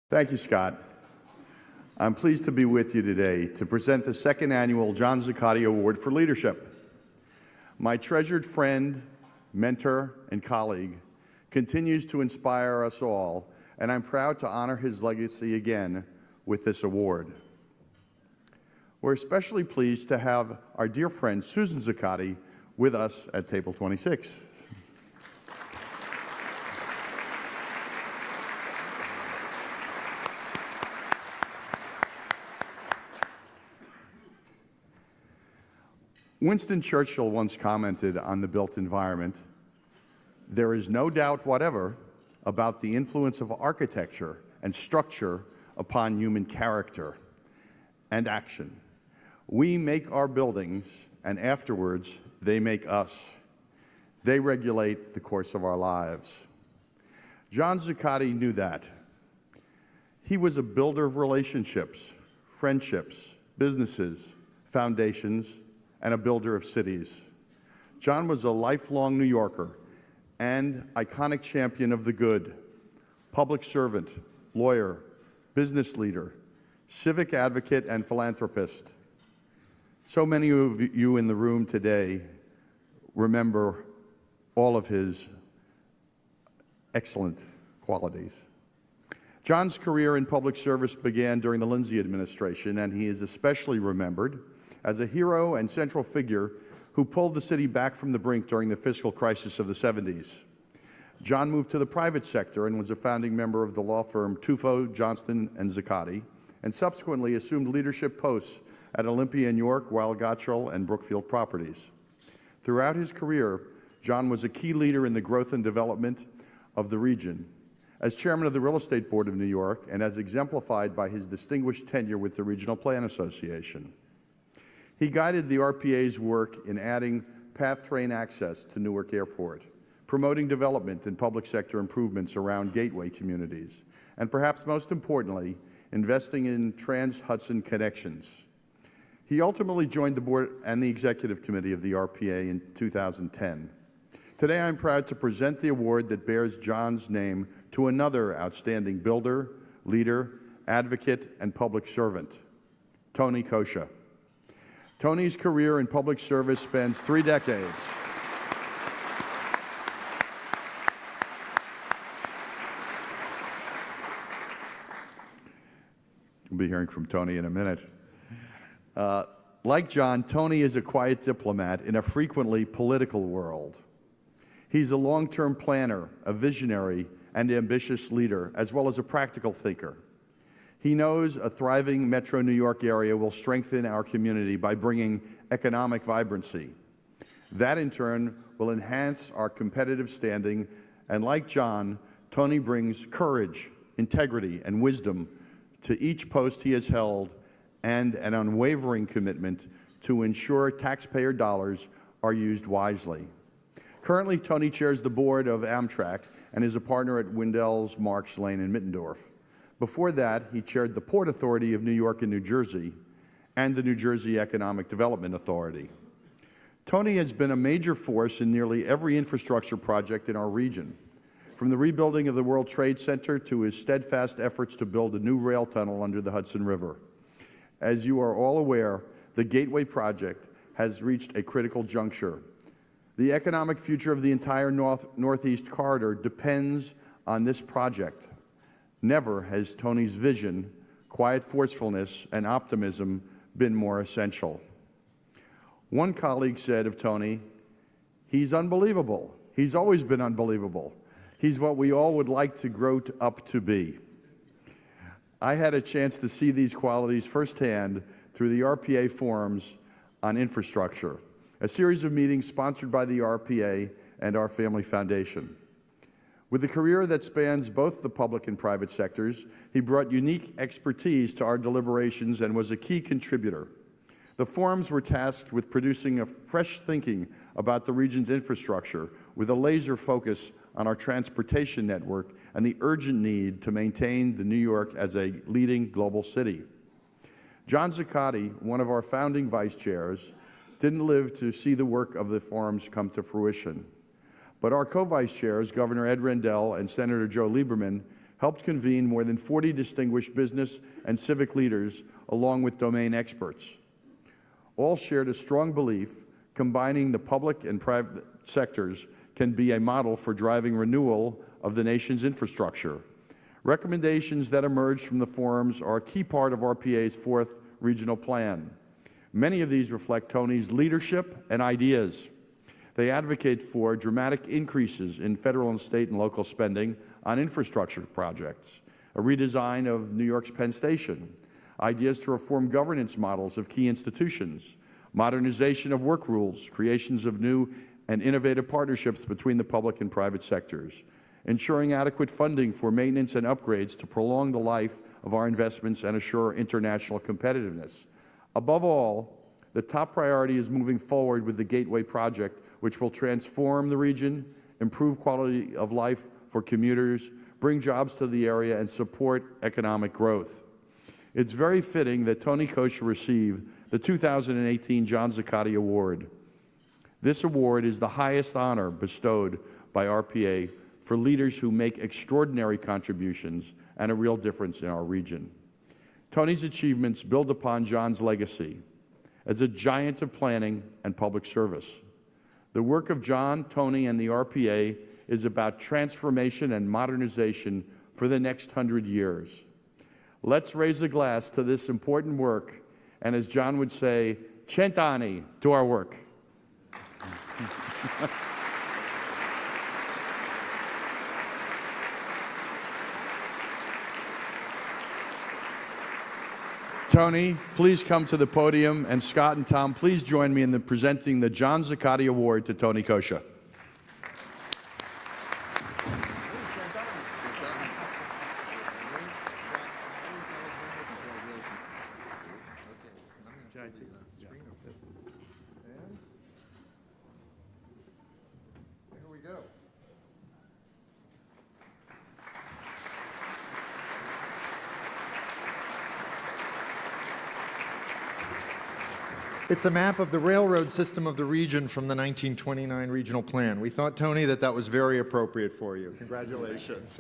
Thank you, Scott. I'm pleased to be with you today to present the second annual John Zuccotti Award for Leadership. My treasured friend, mentor, and colleague continues to inspire us all, and I'm proud to honor his legacy again with this award. We're especially pleased to have our dear friend Susan Zuccotti with us at table 26. Winston Churchill once commented on the built environment, "There is no doubt whatever about the influence of architecture and structure upon human character and action. We make our buildings, and afterwards they make us. They regulate the course of our lives." John Zuccotti knew that. He was a builder of relationships, friendships, businesses, foundations, and a builder of cities. John was a lifelong New Yorker and iconic champion of the good, public servant, lawyer, business leader, civic advocate, and philanthropist. So many of you in the room today remember all of his excellent qualities. John's career in public service began during the Lindsay administration, and he is especially remembered as a hero and central figure who pulled the city back from the brink during the fiscal crisis of the 70s. John moved to the private sector and was a founding member of the law firm Tufo, Johnston, and Zuccotti, and subsequently assumed leadership posts at Olympia in York, Weill Gotshal, and Brookfield Properties. Throughout his career, John was a key leader in the growth and development of the region. As chairman of the Real Estate Board of New York, and as exemplified by his distinguished tenure with the Regional Plan Association. He guided the RPA's work in adding PATH train access to Newark Airport, promoting development and public sector improvements around gateway communities, and perhaps most importantly, investing in Trans-Hudson connections. He ultimately joined the board and the executive committee of the RPA in 2010. Today, I'm proud to present the award that bears John's name to another outstanding builder, leader, advocate, and public servant, Tony Coscia. Tony's career in public service spans 3 decades. We'll be hearing from Tony in a minute. Like John, Tony is a quiet diplomat in a frequently political world. He's a long-term planner, a visionary, and ambitious leader, as well as a practical thinker. He knows a thriving metro New York area will strengthen our community by bringing economic vibrancy. That, in turn, will enhance our competitive standing, and like John, Tony brings courage, integrity, and wisdom to each post he has held, and an unwavering commitment to ensure taxpayer dollars are used wisely. Currently, Tony chairs the board of Amtrak and is a partner at Windell's Marks Lane in Mittendorf. Before that, he chaired the Port Authority of New York and New Jersey and the New Jersey Economic Development Authority. Tony has been a major force in nearly every infrastructure project in our region, from the rebuilding of the World Trade Center to his steadfast efforts to build a new rail tunnel under the Hudson River. As you are all aware, the Gateway project has reached a critical juncture. The economic future of the entire Northeast corridor depends on this project. Never has Tony's vision, quiet forcefulness, and optimism been more essential. One colleague said of Tony, "He's unbelievable. He's always been unbelievable. He's what we all would like to grow up to be." I had a chance to see these qualities firsthand through the RPA forums on infrastructure, a series of meetings sponsored by the RPA and our Family Foundation. With a career that spans both the public and private sectors, he brought unique expertise to our deliberations and was a key contributor. The forums were tasked with producing a fresh thinking about the region's infrastructure with a laser focus on our transportation network and the urgent need to maintain the New York as a leading global city. John Zuccotti, one of our founding vice chairs, didn't live to see the work of the forums come to fruition. But our co-vice chairs, Governor Ed Rendell and Senator Joe Lieberman, helped convene more than 40 distinguished business and civic leaders along with domain experts. All shared a strong belief combining the public and private sectors can be a model for driving renewal of the nation's infrastructure. Recommendations that emerged from the forums are a key part of RPA's fourth regional plan. Many of these reflect Tony's leadership and ideas. They advocate for dramatic increases in federal and state and local spending on infrastructure projects, a redesign of New York's Penn Station, ideas to reform governance models of key institutions, modernization of work rules, creations of new and innovative partnerships between the public and private sectors, ensuring adequate funding for maintenance and upgrades to prolong the life of our investments and assure international competitiveness. Above all, the top priority is moving forward with the Gateway Project, which will transform the region, improve quality of life for commuters, bring jobs to the area, and support economic growth. It's very fitting that Tony Coscia received the 2018 John Zuccotti Award. This award is the highest honor bestowed by RPA for leaders who make extraordinary contributions and a real difference in our region. Tony's achievements build upon John's legacy as a giant of planning and public service. The work of John, Tony, and the RPA is about transformation and modernization for the next 100 years. Let's raise a glass to this important work, and as John would say, cent'anni to our work. Tony, please come to the podium, and Scott and Tom, please join me in presenting the John Zuccotti Award to Tony Coscia. Here we go. It's a map of the railroad system of the region from the 1929 regional plan. We thought, Tony, that that was very appropriate for you. Congratulations.